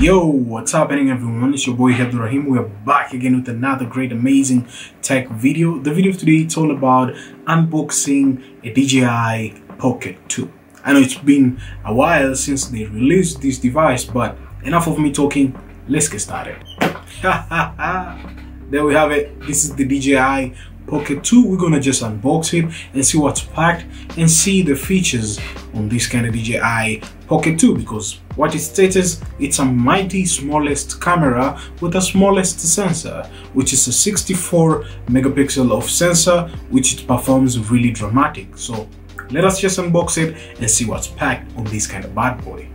Yo, what's happening everyone? It's your boy Gadgetronix. We are back again with another great amazing tech video. The video of today, it's all about unboxing a DJI Pocket 2. I know it's been a while since they released this device, but enough of me talking, let's get started. There we have it. This is the DJI Pocket 2. We're gonna just unbox it and see what's packed and see the features on this kind of DJI Pocket 2, because what it states, it's a mighty smallest camera with the smallest sensor, which is a 64 megapixel of sensor, which it performs really dramatic. So let us just unbox it and see what's packed on this kind of bad boy.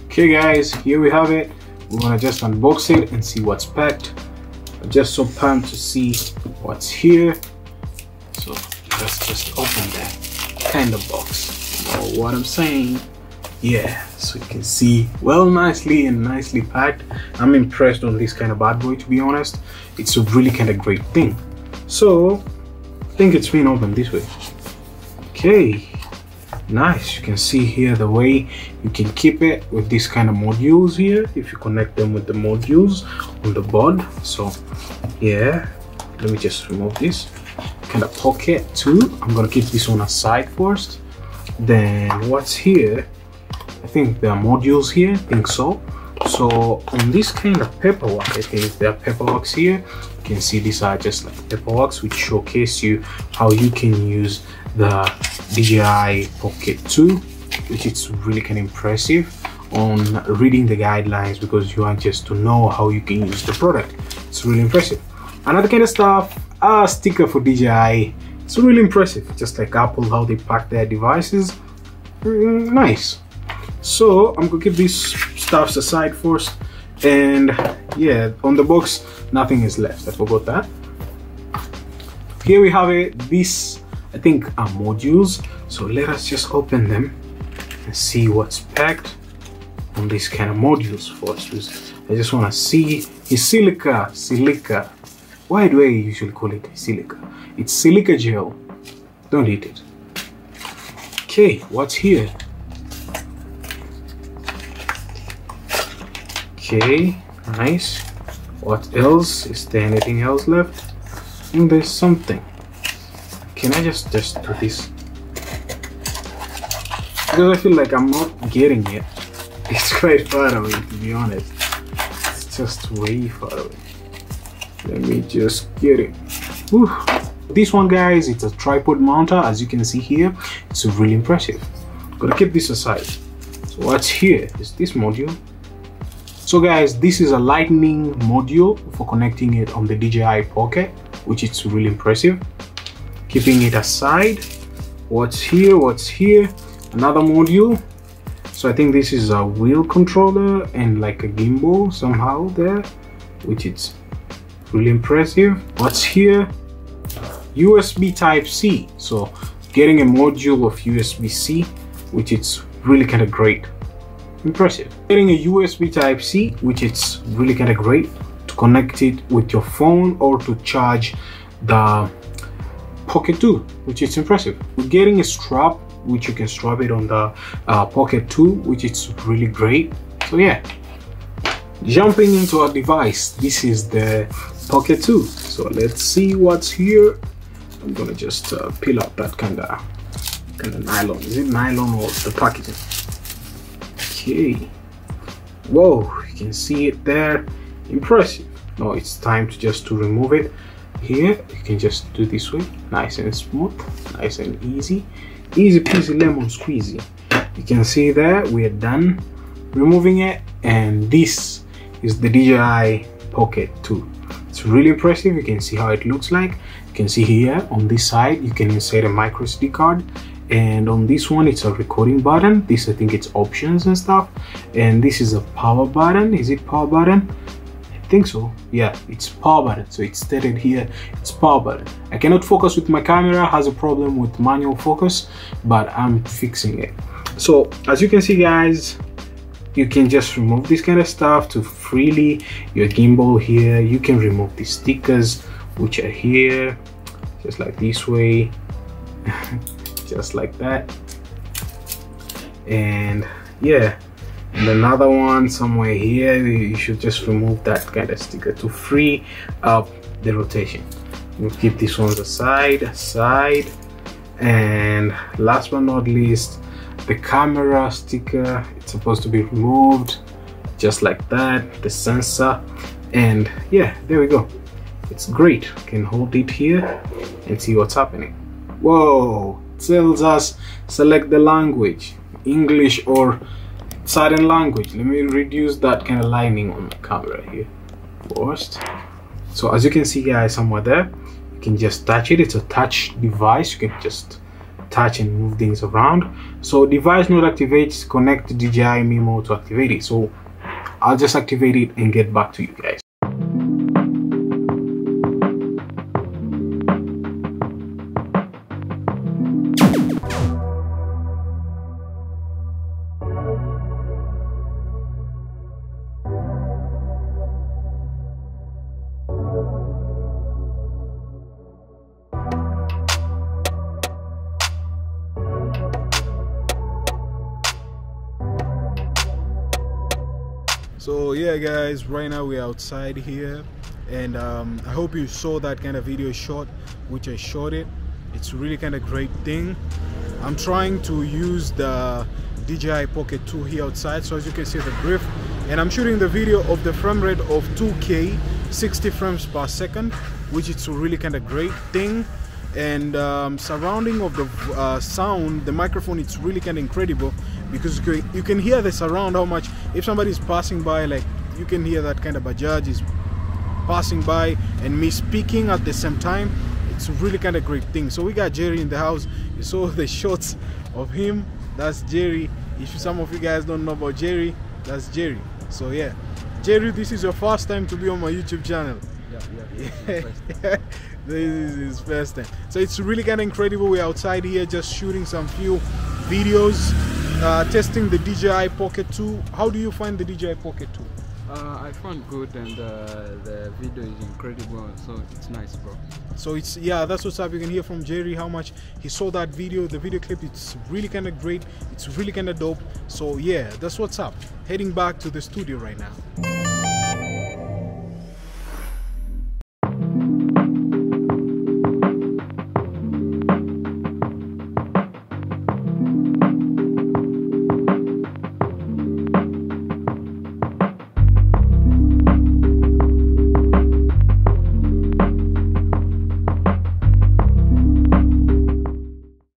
Okay guys, here we have it. We're gonna just unbox it and see what's packed. I'm just so pumped to see what's here. So let's just open that kind of box. You know what I'm saying? Yeah, so you can see well nicely packed. I'm impressed on this kind of bad boy, to be honest. It's a really kind of great thing. So I think it's been opened this way. Okay, nice. You can see here the way you can keep it with these kind of modules here if you connect them with the modules on the board. So yeah, let me just remove this kind of Pocket 2. I'm gonna keep this one aside first. Then what's here, I think there are modules here, I think so. So on this kind of paperwork, I think there are paperworks here. You can see these are just like paperworks which showcase you how you can use the DJI Pocket 2, which is really kind of impressive on reading the guidelines, because you want just to know how you can use the product. It's really impressive. Another kind of stuff, a sticker for DJI. It's really impressive, just like Apple, how they pack their devices. Nice. So I'm gonna keep these stuffs aside first, and yeah, on the box nothing is left. I forgot that. Here we have it. These I think are modules, so let us just open them and see what's packed on these kind of modules first. I just want to see. It's silica. Why do I usually call it silica? It's silica gel. Don't eat it. Okay, what's here? Okay, nice. What else? Is there anything else left? I think there's something. Can I just do this? Because I feel like I'm not getting it. It's quite far away, to be honest. It's just way far away. Let me just get it. Whew. This one, guys, it's a tripod mounter. As you can see here, it's really impressive. Gotta keep this aside. So what's here is this module. So guys, this is a lightning module for connecting it on the DJI Pocket, which is really impressive. Keeping it aside, what's here? Another module. So I think this is a wheel controller and like a gimbal somehow there, which is really impressive. What's here? USB Type-C. So getting a module of USB-C, which is really kind of great. Impressive. Getting a USB Type-C, which is really kind of great to connect it with your phone or to charge the Pocket 2, which is impressive. We're getting a strap which you can strap it on the Pocket 2, which is really great. So yeah, jumping into our device, this is the Pocket 2. So let's see what's here. I'm gonna just peel up that kind of nylon. Is it nylon or the packaging? Okay. Whoa, you can see it there. Impressive. Now it's time to remove it. Here you can just do this way, nice and smooth, nice and easy peasy lemon squeezy. You can see there we are done removing it, and this is the DJI Pocket 2. It's really impressive. You can see how it looks like. You can see here on this side you can insert a micro SD card, and on this one it's a recording button. This I think it's options and stuff, and this is a power button. Is it power button? I think so. Yeah, it's power button. So it's stated here it's power button. I cannot focus with my camera, has a problem with manual focus, but I'm fixing it. So as you can see guys, you can just remove this kind of stuff to freely your gimbal here. You can remove the stickers which are here just like this way. just like that. And yeah, and another one somewhere here, you should just remove that kind of sticker to free up the rotation. We'll keep this one aside. And last but not least, the camera sticker, it's supposed to be removed just like that, the sensor. And yeah, there we go. It's great. You can hold it here and see what's happening. Whoa, it tells us select the language, English or certain language. Let me reduce that kind of lining on the camera here first. So as you can see, guys, somewhere there, you can just touch it. It's a touch device. You can just touch and move things around. So device not activates, connect DJI Mimo to activate it. So I'll just activate it and get back to you guys. So yeah, guys, right now we're outside here, and I hope you saw that kind of video shot, which I shot it. It's really kind of great thing. I'm trying to use the DJI Pocket 2 here outside, so as you can see the grip, and I'm shooting the video of the frame rate of 2K 60 frames per second, which is a really kind of great thing. And surrounding of the sound, the microphone, it's really kind of incredible, because you can hear the surround, how much if somebody is passing by, like you can hear that kind of Bajaj is passing by and me speaking at the same time. It's a really kind of great thing. So we got Jerry in the house. You saw the shots of him. That's Jerry. If some of you guys don't know about Jerry, that's Jerry. So yeah, Jerry, this is your first time to be on my YouTube channel. Yeah. This is his first time. So it's really kind of incredible. We're outside here just shooting some few videos, testing the DJI Pocket 2. How do you find the DJI Pocket 2? I found good, and the video is incredible, so it's nice, bro. So it's, yeah, that's what's up. You can hear from Jerry how much he saw that video, the video clip. It's really kind of great. It's really kind of dope. So yeah, that's what's up. Heading back to the studio right now.